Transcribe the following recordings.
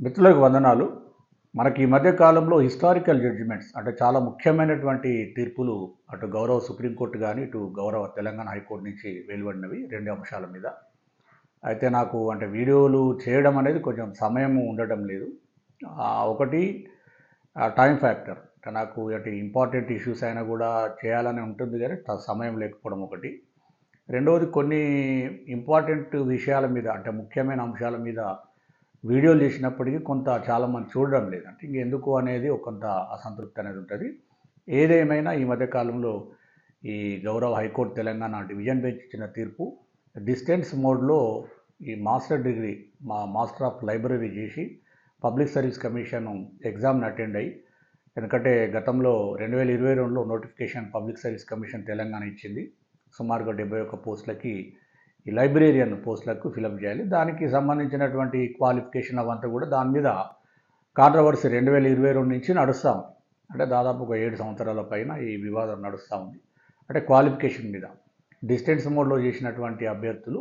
మిత్రులకు వందనాలు. మనకి ఈ మధ్య కాలంలో హిస్టారికల్ జడ్జిమెంట్స్ అంటే చాలా ముఖ్యమైనటువంటి తీర్పులు అటు గౌరవ సుప్రీంకోర్టు కానీ, ఇటు గౌరవ తెలంగాణ హైకోర్టు నుంచి వెలువడినవి 2 అంశాల మీద. అయితే నాకు వీడియోలు చేయడం అనేది కొంచెం సమయం ఉండటం లేదు. ఒకటి టైం ఫ్యాక్టర్. నాకు ఇంపార్టెంట్ ఇష్యూస్ అయినా కూడా చేయాలని ఉంటుంది కానీ సమయం లేకపోవడం ఒకటి. రెండవది కొన్ని ఇంపార్టెంట్ విషయాల మీద ముఖ్యమైన అంశాల మీద వీడియోలు చేసినప్పటికీ చాలామంది చూడడం లేదు. ఇంకెందుకు అనేది కొంత అసంతృప్తి అనేది ఉంటుంది. ఏదేమైనా ఈ మధ్యకాలంలో ఈ గౌరవ హైకోర్టు తెలంగాణ డివిజన్ బెంచ్ ఇచ్చిన తీర్పు డిస్టెన్స్ మోడ్లో ఈ మాస్టర్ ఆఫ్ లైబ్రరీ చేసి పబ్లిక్ సర్వీస్ కమిషన్ ఎగ్జామ్ని అటెండ్ అయ్యి, ఎందుకంటే గతంలో 2022లో notification public service commission Telangana ఇచ్చింది. సుమారుగా 71 పోస్టులకి ఈ లైబ్రేరియన్ పోస్టులకు ఫిలప్ చేయాలి. దానికి సంబంధించినటువంటి క్వాలిఫికేషన్ అవంతా కూడా దాని మీద కాంట్రవర్సీ 2022 నుంచి నడుస్తూ ఉంది. దాదాపు ఒక 7 సంవత్సరాల పైన ఈ వివాదం నడుస్తూ ఉంది. క్వాలిఫికేషన్ మీద డిస్టెన్స్ మోడ్లో చేసినటువంటి అభ్యర్థులు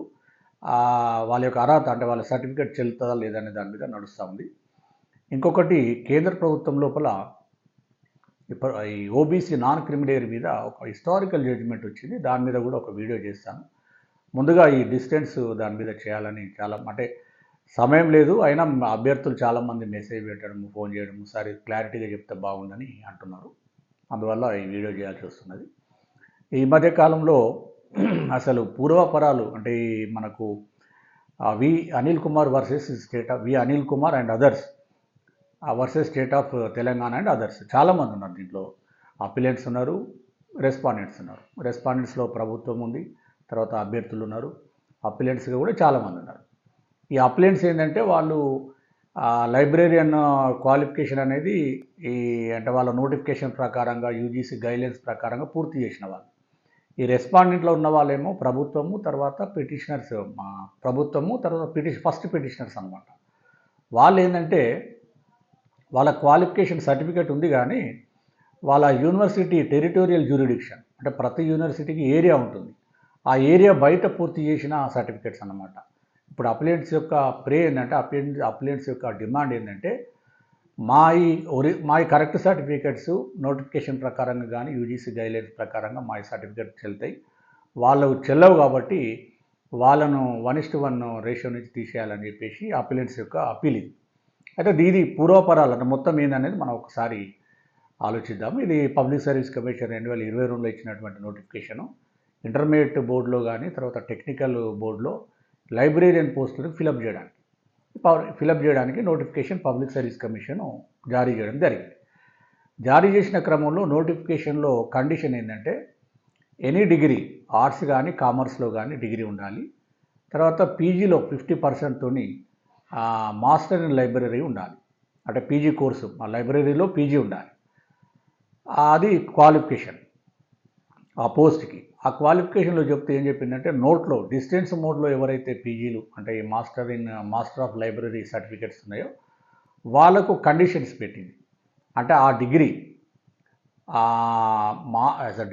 వాళ్ళ యొక్క అర్హత వాళ్ళ సర్టిఫికేట్ చెల్లుతుందా లేదనే దాని మీద నడుస్తూ ఉంది. ఇంకొకటి, కేంద్ర ప్రభుత్వం లోపల ఈ ఓబీసీ నాన్ క్రిమినల్ మీద ఒక హిస్టారికల్ జడ్జిమెంట్ వచ్చింది. దాని మీద కూడా ఒక వీడియో చేస్తాను. ముందుగా ఈ డిస్టెన్స్ దాని మీద చేయాలని చాలా సమయం లేదు. అయినా అభ్యర్థులు చాలామంది మెసేజ్ పెట్టడం, ఫోన్ చేయడం, ఒకసారి క్లారిటీగా చెప్తే బాగుందని అంటున్నారు. అందువల్ల ఈ వీడియో చేయాల్సి వస్తున్నది. ఈ మధ్యకాలంలో అసలు పూర్వపరాలు మనకు V Anil Kumar versus Anil Kumar and others versus state of Telangana and others చాలామంది ఉన్నారు. దీంట్లో అపిలెంట్స్ ఉన్నారు, రెస్పాండెంట్స్ ఉన్నారు. రెస్పాండెంట్స్లో ప్రభుత్వం ఉంది, తర్వాత అభ్యర్థులు ఉన్నారు, అప్లియెంట్స్గా కూడా చాలామంది ఉన్నారు. ఈ అప్లియెంట్స్ ఏంటంటే వాళ్ళు లైబ్రేరియన్ క్వాలిఫికేషన్ అనేది వాళ్ళ నోటిఫికేషన్ ప్రకారంగా యూజీసీ గైడ్లైన్స్ ప్రకారంగా పూర్తి చేసిన వాళ్ళు. ఈ రెస్పాండెంట్లో ఉన్న వాళ్ళేమో ప్రభుత్వము, తర్వాత పిటిషనర్స్, ప్రభుత్వము, తర్వాత ఫస్ట్ పిటిషనర్స్ అనమాట. వాళ్ళు ఏంటంటే వాళ్ళ క్వాలిఫికేషన్ సర్టిఫికేట్ ఉంది కానీ వాళ్ళ యూనివర్సిటీ టెరిటోరియల్ జ్యూరిడిక్షన్ ప్రతి యూనివర్సిటీకి ఏరియా ఉంటుంది. ఆ ఏరియా బయట పూర్తి చేసిన సర్టిఫికేట్స్ అన్నమాట. ఇప్పుడు అప్లియెంట్స్ యొక్క అప్లియెంట్స్ యొక్క డిమాండ్ ఏంటంటే మా కరెక్ట్ సర్టిఫికేట్స్ నోటిఫికేషన్ ప్రకారంగా కానీ యూజీసీ గైడ్లైన్స్ ప్రకారంగా మా సర్టిఫికేట్ చెల్తాయి, వాళ్ళు చెల్లవు కాబట్టి వాళ్ళను 1:1 రేషియో నుంచి తీసేయాలని చెప్పేసి అప్లియెంట్స్ యొక్క అప్పీల్ ఇది. అయితే ఇది పూర్వపరాలు మొత్తం ఏందనేది మనం ఒకసారి ఆలోచిద్దాము. ఇది పబ్లిక్ సర్వీస్ కమిషన్ 2022లో ఇచ్చినటువంటి నోటిఫికేషను. ఇంటర్మీడియట్ బోర్డులో కానీ, తర్వాత టెక్నికల్ బోర్డులో లైబ్రేరియన్ పోస్టులను ఫిలప్ చేయడానికి నోటిఫికేషన్ పబ్లిక్ సర్వీస్ కమిషన్ జారీ చేయడం జరిగింది. జారీ చేసిన క్రమంలో నోటిఫికేషన్లో కండిషన్ ఏంటంటే ఎనీ డిగ్రీ, ఆర్ట్స్ కానీ కామర్స్లో కానీ డిగ్రీ ఉండాలి. తర్వాత పీజీలో 50%తోని మాస్టర్ ఇన్ లైబ్రరీ ఉండాలి. పీజీ కోర్సు ఆ లైబ్రరీలో పీజీ ఉండాలి. అది క్వాలిఫికేషన్ ఆ పోస్ట్కి. ఆ క్వాలిఫికేషన్లో చెప్తే ఏం చెప్పిందంటే నోట్లో డిస్టెన్స్ మోడ్లో ఎవరైతే పీజీలు ఈ మాస్టర్ ఆఫ్ లైబ్రరీ సర్టిఫికేట్స్ ఉన్నాయో వాళ్ళకు కండిషన్స్ పెట్టింది. ఆ డిగ్రీ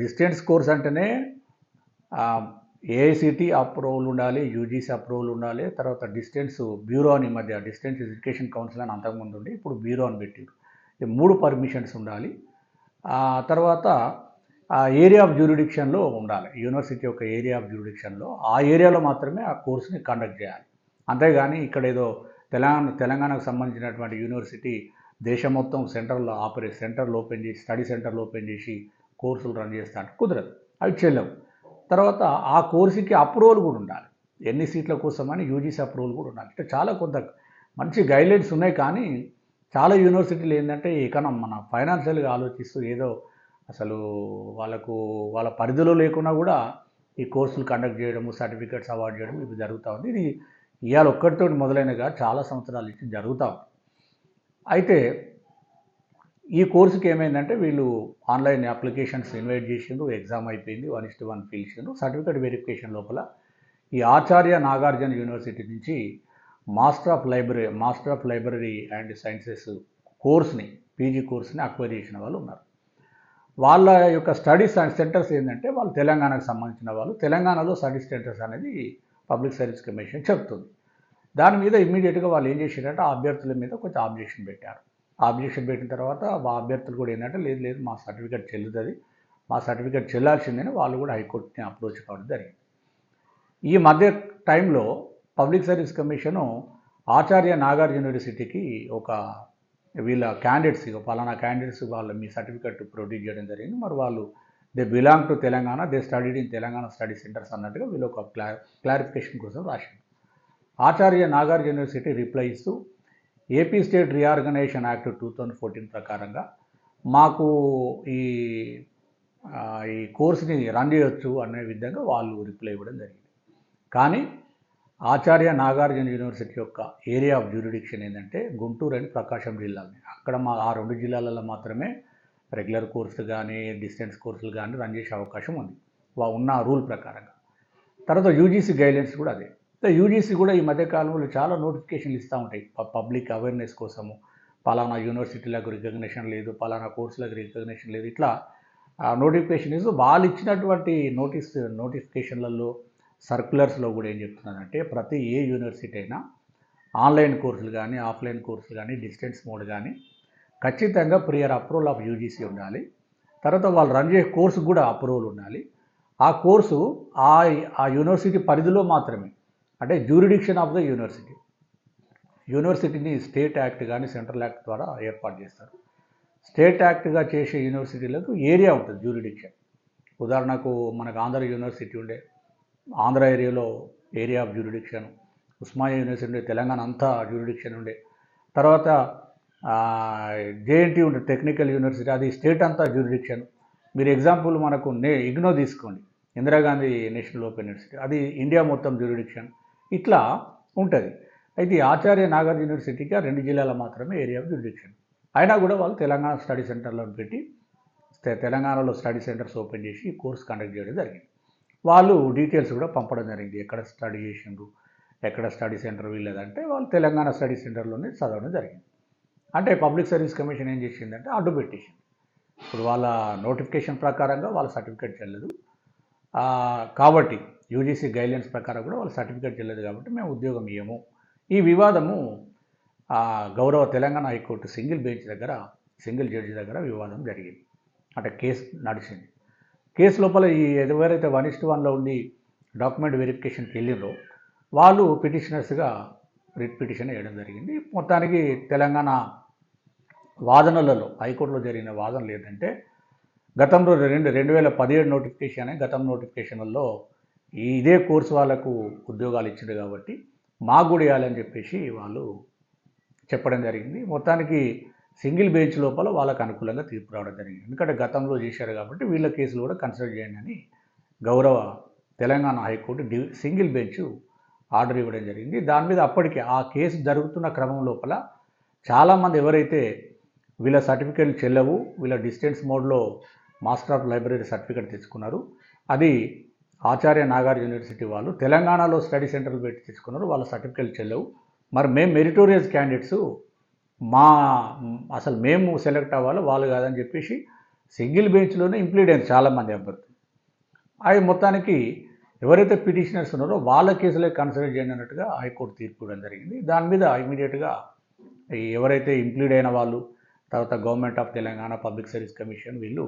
డిస్టెన్స్ కోర్స్ అంటేనే ఏఐసిటి అప్రూవల్ ఉండాలి, యూజీసీ అప్రూవల్ ఉండాలి, తర్వాత డిస్టెన్స్ బ్యూరో అని మధ్య డిస్టెన్స్ ఎడ్యుకేషన్ కౌన్సిల్ అని అంతకుముందు ఉండి ఇప్పుడు బ్యూరో అని పెట్టారు. ఈ 3 పర్మిషన్స్ ఉండాలి. తర్వాత ఏరియా ఆఫ్ జ్యూరిడిక్షన్లో ఉండాలి. యూనివర్సిటీ యొక్క ఏరియా ఆఫ్ జ్యూరిడిక్షన్లో ఆ ఏరియాలో మాత్రమే ఆ కోర్సుని కండక్ట్ చేయాలి. అంతేగాని ఇక్కడ ఏదో తెలంగాణకు సంబంధించినటువంటి యూనివర్సిటీ దేశం మొత్తం సెంటర్లు ఓపెన్ చేసి స్టడీ సెంటర్లు ఓపెన్ చేసి కోర్సులు రన్ చేస్తా అంటే కుదరదు, అవి చెల్లవు. తర్వాత ఆ కోర్సుకి అప్రూవల్ కూడా ఉండాలి. ఎన్ని సీట్ల కోసమని యూజీసీ అప్రూవల్ కూడా ఉండాలి. చాలా మంచి గైడ్లైన్స్ ఉన్నాయి. కానీ చాలా యూనివర్సిటీలు ఏంటంటే మన ఫైనాన్షియల్గా ఆలోచిస్తూ ఏదో అసలు వాళ్ళ పరిధిలో లేకున్నా కూడా ఈ కోర్సులు కండక్ట్ చేయడము, సర్టిఫికేట్స్ అవార్డు చేయడం ఇవి జరుగుతూ ఉంది. ఇది ఇవాళ ఒక్కటితో మొదలైనగా చాలా సంవత్సరాల నుంచి జరుగుతూ ఉంది. అయితే ఈ కోర్సుకి ఏమైందంటే వీళ్ళు ఆన్లైన్ అప్లికేషన్స్ ఇన్వైట్ చేసిండ్రు, ఎగ్జామ్ అయిపోయింది, 1:1 పిలిచిండ్రు. సర్టిఫికేట్ వెరిఫికేషన్ లోపల ఈ ఆచార్య నాగార్జున యూనివర్సిటీ నుంచి master of library and sciences కోర్స్ని, పీజీ కోర్స్ని అక్వైర్ చేసిన వాళ్ళు ఉన్నారు. వాళ్ళ యొక్క స్టడీ సెంటర్స్ ఏంటంటే వాళ్ళు తెలంగాణకు సంబంధించిన వాళ్ళు. తెలంగాణలో స్టడీ సెంటర్స్ అనేది పబ్లిక్ సర్వీస్ కమిషన్ చెప్తుంది. దాని మీద ఇమ్మీడియట్గా వాళ్ళు ఏం చేశారంటే ఆ అభ్యర్థుల మీద కొంచెం ఆబ్జెక్షన్ పెట్టారు. ఆబ్జెక్షన్ పెట్టిన తర్వాత ఆ అభ్యర్థులు కూడా ఏంటంటే లేదు లేదు మా సర్టిఫికేట్ చెల్లుతుంది, మా సర్టిఫికేట్ చెల్లాల్సిందని వాళ్ళు కూడా హైకోర్టుని అప్రోచ్ కావడం జరిగింది. ఈ మధ్య టైంలో public service commission Acharya Nagarjuna యూనివర్సిటీకి ఒక వీళ్ళ క్యాండిడేట్స్ పలానా క్యాండిడేట్స్ వాళ్ళ మీ సర్టిఫికేట్ ప్రొడ్యూస్ చేయడం జరిగింది, మరి వాళ్ళు they belong to Telangana, they studied in Telangana study centres అన్నట్టుగా వీళ్ళు ఒక క్లారిఫికేషన్ కోసం రాసింది. ఆచార్య నాగార్జున యూనివర్సిటీ రిప్లై ఇస్తూ ఏపీ స్టేట్ రీఆర్గనైజేషన్ యాక్ట్ 2014 ప్రకారంగా మాకు ఈ ఈ కోర్సుని రన్ చేయొచ్చు అనే విధంగా వాళ్ళు రిప్లై ఇవ్వడం జరిగింది. కానీ ఆచార్య నాగార్జున యూనివర్సిటీ యొక్క ఏరియా ఆఫ్ జ్యూరిడిక్షన్ ఏంటంటే గుంటూరు అండ్ ప్రకాశం జిల్లాలని. అక్కడ ఆ రెండు జిల్లాలలో మాత్రమే రెగ్యులర్ కోర్సులు కానీ డిస్టెన్స్ కోర్సులు కానీ రన్ చేసే అవకాశం ఉంది ఉన్న రూల్ ప్రకారంగా. తర్వాత యూజీసీ గైడ్లైన్స్ కూడా అదే. యూజీసీ కూడా ఈ మధ్యకాలంలో చాలా నోటిఫికేషన్లు ఇస్తూ ఉంటాయి పబ్లిక్ అవేర్నెస్ కోసము. పలానా యూనివర్సిటీలకు రికగ్నిషన్ లేదు, పలానా కోర్సులకు రికగ్నిషన్ లేదు, ఇట్లా నోటిఫికేషన్ ఇస్తూ వాళ్ళు ఇచ్చినటువంటి నోటిఫికేషన్లలో సర్క్యులర్స్లో కూడా ఏం చెప్తున్నారంటే ప్రతి ఏ యూనివర్సిటీ అయినా ఆన్లైన్ కోర్సులు కానీ ఆఫ్లైన్ కోర్సులు కానీ డిస్టెన్స్ మోడ్ కానీ ఖచ్చితంగా ప్రియర్ అప్రూవల్ ఆఫ్ యూజీసీ ఉండాలి. తర్వాత వాళ్ళు రన్ చేసే కోర్సు కూడా అప్రూవల్ ఉండాలి. ఆ కోర్సు ఆ యూనివర్సిటీ పరిధిలో మాత్రమే, అంటే జ్యూరిడిక్షన్ ఆఫ్ ద యూనివర్సిటీని స్టేట్ యాక్ట్ కానీ సెంట్రల్ యాక్ట్ ద్వారా ఏర్పాటు చేస్తారు. స్టేట్ యాక్ట్గా చేసే యూనివర్సిటీలకు ఏరియా ఉంటుంది జ్యూరిడిక్షన్. ఉదాహరణకు మనకు ఆంధ్ర యూనివర్సిటీ ఉండే ఆంధ్ర ఏరియాలో area of jurisdiction, Osmania university ఉండే తెలంగాణ అంతా జ్యూరిడిక్షన్ ఉండే, తర్వాత జేఎన్టీ ఉండే టెక్నికల్ యూనివర్సిటీ అది స్టేట్ అంతా జ్యూరిడిక్షన్. మీరు ఎగ్జాంపుల్ మనకు ఇగ్నో తీసుకోండి, ఇందిరాగాంధీ నేషనల్ ఓపెన్ యూనివర్సిటీ, అది ఇండియా మొత్తం జ్యూరిడిక్షన్. ఇట్లా ఉంటుంది. అయితే ఆచార్య నాగార్జున యూనివర్సిటీకి ఆ 2 జిల్లాల మాత్రమే ఏరియా ఆఫ్ జ్యూరిడిక్షన్. అయినా కూడా వాళ్ళు తెలంగాణ స్టడీ సెంటర్లో పెట్టి తెలంగాణలో స్టడీ సెంటర్స్ ఓపెన్ చేసి కోర్స్ కండక్ట్ చేయడం జరిగింది. వాళ్ళు డీటెయిల్స్ కూడా పంపడం జరిగింది, ఎక్కడ స్టడీ చేసిండ్రు, ఎక్కడ స్టడీ సెంటర్ వీళ్ళదంటే వాళ్ళు తెలంగాణ స్టడీ సెంటర్లోనే చదవడం జరిగింది. అంటే పబ్లిక్ సర్వీస్ కమిషన్ ఏం చేసిందంటే అడ్డు పెట్టేసింది. ఇప్పుడు వాళ్ళ నోటిఫికేషన్ ప్రకారంగా వాళ్ళ సర్టిఫికేట్ చెల్లదు కాబట్టి, యూజీసీ గైడ్లైన్స్ ప్రకారం కూడా వాళ్ళ సర్టిఫికేట్ చెల్లదు కాబట్టి మేము ఉద్యోగం ఇవ్వము. ఈ వివాదము గౌరవ తెలంగాణ హైకోర్టు సింగిల్ జడ్జి దగ్గర వివాదం జరిగింది. అంటే కేసు నడిచింది. కేసు లోపల ఎవరైతే 1:1లో ఉండి డాక్యుమెంట్ వెరిఫికేషన్కి వెళ్ళిందో వాళ్ళు పిటిషనర్స్గా రిట్ పిటిషన్ వేయడం జరిగింది. మొత్తానికి తెలంగాణ వాదనలలో హైకోర్టులో జరిగిన వాదనలు ఏంటంటే గతంలో 2017 నోటిఫికేషన్ గతం నోటిఫికేషన్లలో ఇదే కోర్సు వాళ్ళకు ఉద్యోగాలు ఇచ్చింది కాబట్టి మాకు కూడా ఇవ్వాలని చెప్పేసి వాళ్ళు చెప్పడం జరిగింది. మొత్తానికి సింగిల్ బెంచ్ లోపల వాళ్ళకు అనుకూలంగా తీర్పు రావడం జరిగింది. ఎందుకంటే గతంలో చేశారు కాబట్టి వీళ్ళ కేసులు కూడా కన్సిడర్ చేయండి అని గౌరవ Telangana high court single bench order ఇవ్వడం జరిగింది. దాని మీద అప్పటికే ఆ కేసు జరుగుతున్న క్రమం లోపల చాలామంది ఎవరైతే వీళ్ళ సర్టిఫికేట్లు చెల్లవు, వీళ్ళ డిస్టెన్స్ మోడ్లో మాస్టర్ ఆఫ్ లైబ్రరీ సర్టిఫికేట్ తెచ్చుకున్నారు, అది ఆచార్య నాగార్జున యూనివర్సిటీ వాళ్ళు తెలంగాణలో స్టడీ సెంటర్లు పెట్టి తెచ్చుకున్నారు, వాళ్ళ సర్టిఫికేట్లు చెల్లవు, మరి మేము మెరిటోరియస్ క్యాండిడేట్స్ అసలు మేము సెలెక్ట్ అవ్వాలి వాళ్ళు కాదని చెప్పేసి సింగిల్ బెంచ్లోనే ఇంప్లీడ్ అయింది చాలామంది అభ్యర్థులు. అవి మొత్తానికి ఎవరైతే పిటిషనర్స్ ఉన్నారో వాళ్ళ కేసులే కన్సిడర్ చేయండి అన్నట్టుగా హైకోర్టు తీర్పు ఇవ్వడం జరిగింది. దాని మీద ఇమీడియట్గా ఎవరైతే ఇంప్లీడ్ అయిన వాళ్ళు, తర్వాత government of Telangana, public service commission వీళ్ళు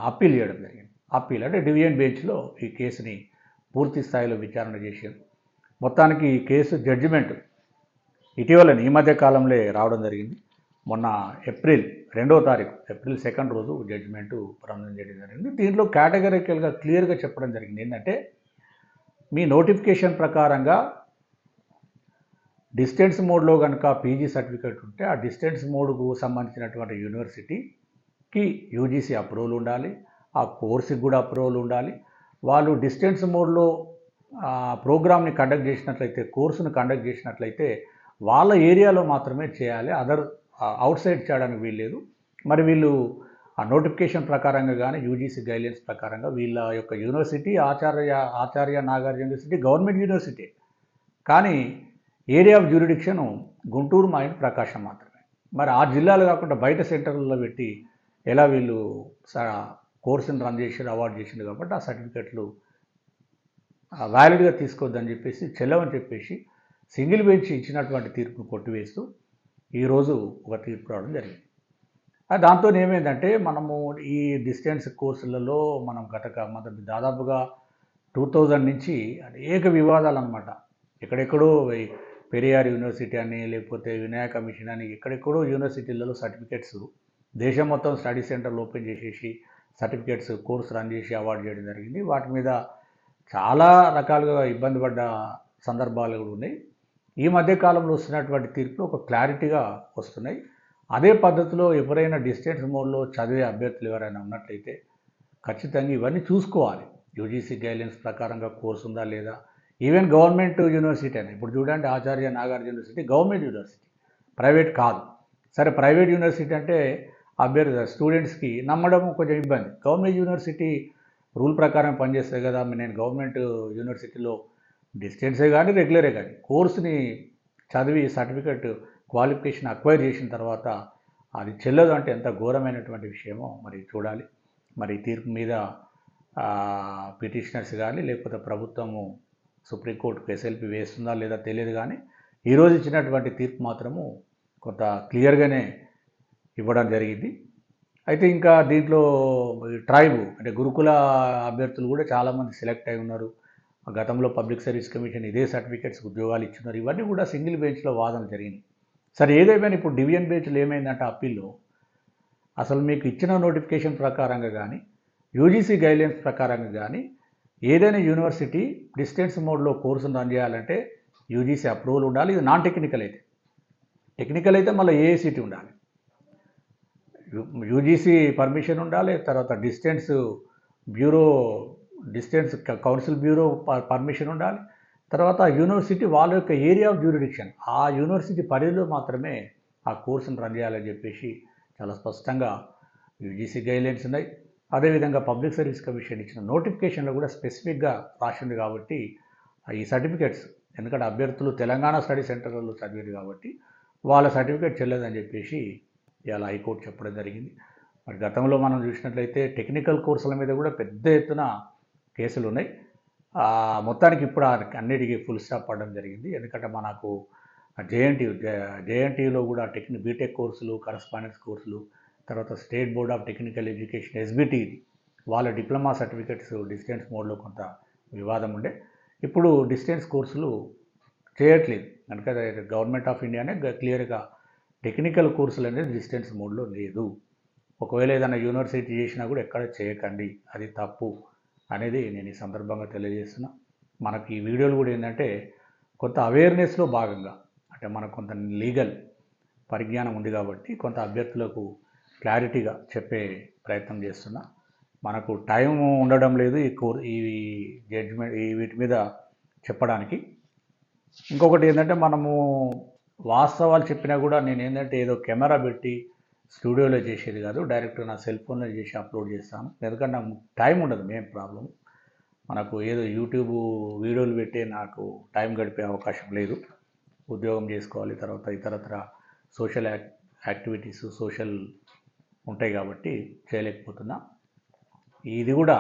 అప్పీల్ చేయడం జరిగింది. అప్పీల్ అంటే డివిజన్ బెంచ్లో ఈ కేసుని పూర్తి స్థాయిలో విచారణ చేశారు. మొత్తానికి ఈ కేసు జడ్జిమెంట్ ఇటీవల ఈ మధ్య కాలంలో రావడం జరిగింది. మొన్న ఏప్రిల్ 2 రోజు జడ్జిమెంటు ప్రొనౌన్స్ చేయడం జరిగింది. దీంట్లో కేటగిరికల్గా క్లియర్గా చెప్పడం జరిగింది ఏంటంటే మీ నోటిఫికేషన్ ప్రకారంగా డిస్టెన్స్ మోడ్లో కనుక పీజీ సర్టిఫికేట్ ఉంటే ఆ డిస్టెన్స్ మోడ్కు సంబంధించినటువంటి యూనివర్సిటీకి యూజీసీ అప్రూవల్ ఉండాలి, ఆ కోర్సుకి కూడా అప్రూవల్ ఉండాలి. వాళ్ళు డిస్టెన్స్ మోడ్లో ప్రోగ్రామ్ని కండక్ట్ చేసినట్లయితే, కోర్సును కండక్ట్ చేసినట్లయితే వాళ్ళ ఏరియాలో మాత్రమే చేయాలి, అవుట్ సైడ్ చేయడానికి వీల్లేదు. మరి వీళ్ళు ఆ నోటిఫికేషన్ ప్రకారంగా కానీ యూజీసీ గైడ్లైన్స్ ప్రకారంగా వీళ్ళ యొక్క university Acharya Nagarjuna university government university, కానీ area of jurisdiction Guntur and Prakasam మాత్రమే. మరి ఆ జిల్లాలు కాకుండా బయట సెంటర్లలో పెట్టి ఎలా వీళ్ళు కోర్సును రన్ చేసి అవార్డు చేసింది కాబట్టి ఆ సర్టిఫికెట్లు వ్యాలిడ్గా తీసుకోవద్దని చెప్పేసి చెల్లవని చెప్పేసి సింగిల్ బెంచ్ ఇచ్చినటువంటి తీర్పును కొట్టివేస్తూ ఈరోజు ఒక తీర్పు రావడం జరిగింది. దాంతో ఏమైందంటే మనము ఈ డిస్టెన్స్ కోర్సులలో మనం దాదాపుగా 2000 నుంచి అనేక వివాదాలు అనమాట. ఎక్కడెక్కడో పెరియార్ యూనివర్సిటీ అని, లేకపోతే వినాయక మిషన్ అని, ఎక్కడెక్కడో యూనివర్సిటీలలో సర్టిఫికేట్స్ దేశం మొత్తం స్టడీ సెంటర్లు ఓపెన్ చేసేసి సర్టిఫికేట్స్ కోర్సు రన్ చేసి అవార్డు చేయడం జరిగింది. వాటి మీద చాలా రకాలుగా ఇబ్బంది పడ్డ సందర్భాలు కూడా ఉన్నాయి. ఈ మధ్య కాలంలో వస్తున్నటువంటి తీర్పులు ఒక క్లారిటీగా వస్తున్నాయి. అదే పద్ధతిలో ఎవరైనా డిస్టెన్స్ మోడ్లో చదివే అభ్యర్థులు ఎవరైనా ఉన్నట్లయితే ఖచ్చితంగా ఇవన్నీ చూసుకోవాలి. యూజీసీ గైడ్లైన్స్ ప్రకారంగా కోర్సు ఉందా లేదా. ఈవెన్ గవర్నమెంట్ యూనివర్సిటీ అయినా, ఇప్పుడు చూడండి Acharya Nagarjuna university government university, private కాదు. సరే, ప్రైవేట్ యూనివర్సిటీ అంటే అభ్యర్థి స్టూడెంట్స్కి నమ్మడం కొంచెం ఇబ్బంది. గవర్నమెంట్ యూనివర్సిటీ రూల్ ప్రకారం పనిచేస్తాయి కదా. నేను గవర్నమెంట్ యూనివర్సిటీలో డిస్టెన్సే కానీ రెగ్యులరే కానీ కోర్సుని చదివి సర్టిఫికెట్ క్వాలిఫికేషన్ అక్వైర్ చేసిన తర్వాత అది చెల్లదు అంటే ఎంత ఘోరమైనటువంటి విషయమో మరి చూడాలి. మరి తీర్పు మీద పిటిషనర్స్ కానీ లేకపోతే ప్రభుత్వము సుప్రీంకోర్టుకు ఎస్ఎల్పి వేస్తుందా లేదా తెలియదు. కానీ ఈరోజు ఇచ్చినటువంటి తీర్పు మాత్రము కొంత క్లియర్గానే ఇవ్వడం జరిగింది. అయితే ఇంకా దీంట్లో ట్రైబ్ అంటే గురుకుల అభ్యర్థులు కూడా చాలామంది సెలెక్ట్ అయి ఉన్నారు. గతంలో పబ్లిక్ సర్వీస్ కమిషన్ ఇదే సర్టిఫికేట్స్ ఉద్యోగాలు ఇచ్చున్నారు. ఇవన్నీ కూడా సింగిల్ బెంచ్లో వాదన జరిగింది. సరే, ఏదేమైనా ఇప్పుడు డివిజన్ బెంచ్లో ఏమైందంటే అప్పీల్లో అసలు మీకు ఇచ్చిన నోటిఫికేషన్ ప్రకారంగా కానీ యూజీసీ గైడ్లైన్స్ ప్రకారంగా కానీ ఏదైనా యూనివర్సిటీ డిస్టెన్స్ మోడ్లో కోర్సును రన్ చేయాలంటే యూజీసీ అప్రూవల్ ఉండాలి. ఇది నాన్ టెక్నికల్ అయితే. టెక్నికల్ అయితే మళ్ళీ ఏఐసిటీ ఉండాలి, యూజీసీ పర్మిషన్ ఉండాలి, తర్వాత డిస్టెన్స్ కౌన్సిల్ బ్యూరో పర్మిషన్ ఉండాలి, తర్వాత యూనివర్సిటీ వాళ్ళ యొక్క ఏరియా ఆఫ్ జ్యూరిడిక్షన్ ఆ యూనివర్సిటీ పరిధిలో మాత్రమే ఆ కోర్సును రన్ చేయాలని చెప్పేసి చాలా స్పష్టంగా యూజీసీ గైడ్లైన్స్ ఉన్నాయి. అదేవిధంగా పబ్లిక్ సర్వీస్ కమిషన్ ఇచ్చిన నోటిఫికేషన్లో కూడా స్పెసిఫిక్గా రాసింది. కాబట్టి ఈ సర్టిఫికేట్స్, ఎందుకంటే అభ్యర్థులు తెలంగాణ స్టడీ సెంటర్లలో చదివారు కాబట్టి వాళ్ళ సర్టిఫికేట్ చెల్లదని చెప్పేసి ఇలా హైకోర్టు చెప్పడం జరిగింది. మరి గతంలో మనం చూసినట్లయితే టెక్నికల్ కోర్సుల మీద కూడా పెద్ద ఎత్తున కేసులు ఉన్నాయి. మొత్తానికి ఇప్పుడు అన్నిటికీ ఫుల్ స్టాప్ పడడం జరిగింది. ఎందుకంటే మనకు జేఎన్టీయూలో కూడా బీటెక్ కోర్సులు, కరస్పాండెన్స్ కోర్సులు, తర్వాత state board of technical education SBT వాళ్ళ డిప్లొమా సర్టిఫికెట్స్ డిస్టెన్స్ మోడ్లో కొంత వివాదం ఉండే. ఇప్పుడు డిస్టెన్స్ కోర్సులు చేయట్లేదు. అందుకే గవర్నమెంట్ ఆఫ్ ఇండియానే క్లియర్గా టెక్నికల్ కోర్సులు అనేది డిస్టెన్స్ మోడ్లో లేదు. ఒకవేళ ఏదైనా యూనివర్సిటీ చేసినా కూడా ఎక్కడ చేయకండి, అది తప్పు అనేది నేను ఈ సందర్భంగా తెలియజేస్తున్నా. మనకి ఈ వీడియోలు కూడా ఏంటంటే కొంత అవేర్నెస్లో భాగంగా, అంటే మనకు కొంత లీగల్ పరిజ్ఞానం ఉంది కాబట్టి కొంత అభ్యర్థులకు క్లారిటీగా చెప్పే ప్రయత్నం చేస్తున్నా. మనకు టైం ఉండడం లేదు ఈ జడ్జిమెంట్ వీటి మీద చెప్పడానికి. ఇంకొకటి ఏంటంటే మనము వాస్తవాలు చెప్పినా కూడా నేను ఏంటంటే ఏదో కెమెరా పెట్టి స్టూడియోలో చేసేది కాదు, డైరెక్ట్ నా సెల్ ఫోన్లో చేసి అప్లోడ్ చేస్తాను. ఎందుకంటే నాకు టైం ఉండదు. మెయిన్ ప్రాబ్లం మనకు ఏదో యూట్యూబ్ వీడియోలు పెట్టి నాకు టైం గడిపే అవకాశం లేదు. ఉద్యోగం చేసుకోవాలి, తర్వాత ఇతరత్ర సోషల్ యాక్టివిటీస్ సోషల్ ఉంటాయి కాబట్టి చేయలేకపోతున్నా. ఇది కూడా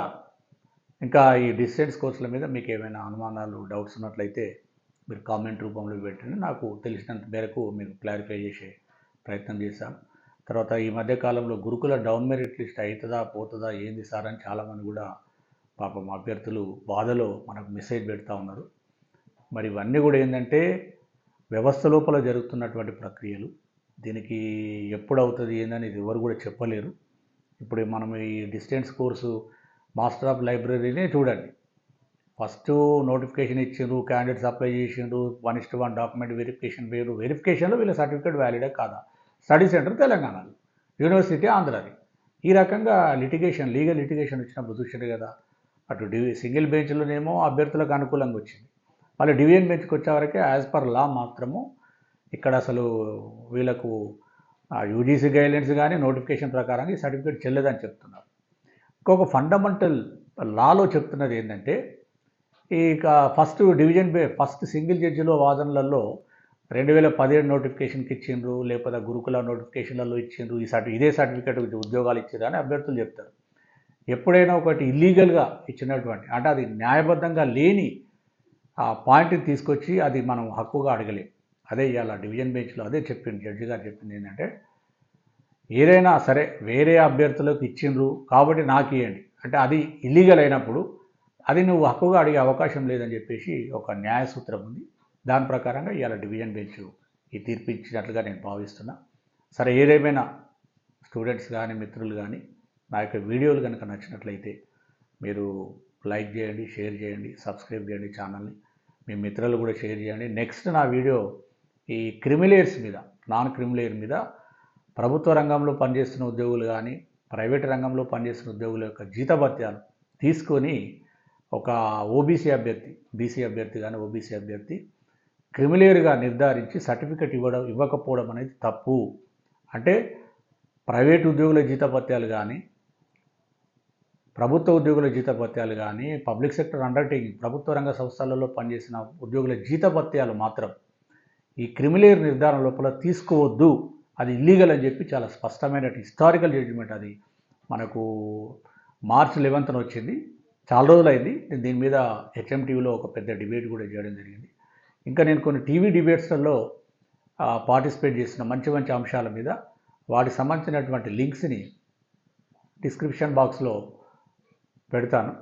ఇంకా ఈ డిస్టెన్స్ కోర్సుల మీద మీకు ఏమైనా అనుమానాలు, డౌట్స్ ఉన్నట్లయితే మీరు కామెంట్ రూపంలో పెట్టండి. నాకు తెలిసినంత మేరకు మీకు క్లారిఫై చేసే ప్రయత్నం చేశాను. తర్వాత ఈ మధ్యకాలంలో గురుకుల డౌన్ మెరిట్ లిస్ట్ అవుతుందా పోతుందా ఏంది సార్ అని చాలామంది కూడా పాపం అభ్యర్థులు బాధలో మనకు మెసేజ్ పెడతా ఉన్నారు. మరి ఇవన్నీ కూడా ఏంటంటే వ్యవస్థ లోపల జరుగుతున్నటువంటి ప్రక్రియలు. దీనికి ఎప్పుడు అవుతుంది ఏందని ఇది ఎవరు కూడా చెప్పలేరు. ఇప్పుడు మనం ఈ డిస్టెన్స్ కోర్సు మాస్టర్ ఆఫ్ లైబ్రరీనే చూడండి. ఫస్ట్ నోటిఫికేషన్ ఇచ్చిండ్రు, క్యాండిడేట్స్ అప్లై చేసిండ్రు, 1:1 డాక్యుమెంట్ వెరిఫికేషన్ వేరు. వెరిఫికేషన్లో వీళ్ళ సర్టిఫికేట్ వ్యాలిడే కాదా. స్టడీ సెంటర్ తెలంగాణలో, యూనివర్సిటీ ఆంధ్రాది. ఈ రకంగా లీగల్ లిటిగేషన్ వచ్చినప్పుడు చూసిండు కదా. అటు సింగిల్ బెంచ్లోనేమో అభ్యర్థులకు అనుకూలంగా వచ్చింది, మళ్ళీ డివిజన్ బెంచ్కి వచ్చేవరకే యాజ్ పర్ లా మాత్రము ఇక్కడ అసలు వీళ్ళకు యూజీసీ గైడ్లైన్స్ కానీ నోటిఫికేషన్ ప్రకారం ఈ సర్టిఫికేట్ చెల్లదని చెప్తున్నారు. ఇంకొక ఫండమెంటల్ లాలో చెప్తున్నది ఏంటంటే ఇక ఫస్ట్ సింగిల్ జడ్జిలో వాదనలలో 2017 నోటిఫికేషన్కి ఇచ్చిండ్రు, లేకపోతే గురుకుల నోటిఫికేషన్లలో ఇచ్చిండ్రు, ఇదే సర్టిఫికేట్ ఉద్యోగాలు ఇచ్చారు అని అభ్యర్థులు చెప్తారు. ఎప్పుడైనా ఒకటి ఇల్లీగల్గా ఇచ్చినటువంటి, అంటే అది న్యాయబద్ధంగా లేని ఆ పాయింట్ని తీసుకొచ్చి అది మనం హక్కుగా అడగలేం. అదే ఇవాళ డివిజన్ బెంచ్లో అదే చెప్పింది, జడ్జి గారు చెప్పింది ఏంటంటే, ఏదైనా సరే వేరే అభ్యర్థులకు ఇచ్చిండ్రు కాబట్టి నాకు ఇవ్వండి అంటే అది ఇల్లీగల్ అయినప్పుడు అది నువ్వు హక్కుగా అడిగే అవకాశం లేదని చెప్పేసి ఒక న్యాయ సూత్రం ఉంది. దాని ప్రకారంగా ఇవాళ డివిజన్ బెంచ్ ఈ తీర్పు ఇచ్చినట్లుగా నేను భావిస్తున్నా. సరే, ఏదేమైనా స్టూడెంట్స్ కానీ మిత్రులు కానీ నా యొక్క వీడియోలు కనుక నచ్చినట్లయితే మీరు లైక్ చేయండి, షేర్ చేయండి, సబ్స్క్రైబ్ చేయండి ఛానల్ని. మీ మిత్రులు కూడా షేర్ చేయండి. నెక్స్ట్ నా వీడియో ఈ క్రిమిలేయర్స్ మీద, నాన్ క్రిమిలేయర్ మీద ప్రభుత్వ రంగంలో పనిచేస్తున్న ఉద్యోగులు కానీ ప్రైవేట్ రంగంలో పనిచేస్తున్న ఉద్యోగుల యొక్క జీతభత్యాలు తీసుకొని ఒక ఓబీసీ అభ్యర్థి, బీసీ అభ్యర్థి కానీ ఓబీసీ అభ్యర్థి క్రిమిలేయర్గా నిర్ధారించి సర్టిఫికెట్ ఇవ్వకపోవడం అనేది తప్పు. అంటే ప్రైవేట్ ఉద్యోగుల జీతభత్యాలు కానీ ప్రభుత్వ ఉద్యోగుల జీతభత్యాలు కానీ పబ్లిక్ సెక్టర్ అండర్టేకింగ్ ప్రభుత్వ రంగ సంస్థలలో పనిచేసిన ఉద్యోగుల జీతభత్యాలు మాత్రం ఈ క్రిమిలేయర్ నిర్ధారణ లోపల తీసుకోవద్దు, అది ఇల్లీగల్ అని చెప్పి చాలా స్పష్టమైన హిస్టారికల్ జడ్జిమెంట్ అది మనకు March 11న వచ్చింది. చాలా రోజులైంది. దీని మీద హెచ్ఎంటీవీలో ఒక పెద్ద డిబేట్ కూడా చేయడం జరిగింది. ఇంకా నేను కొన్ని టీవీ డిబేట్స్లలో పార్టిసిపేట్ చేసిన మంచి మంచి అంశాల మీద వాటికి సంబంధించినటువంటి లింక్స్ని డిస్క్రిప్షన్ బాక్స్లో పెడతాను.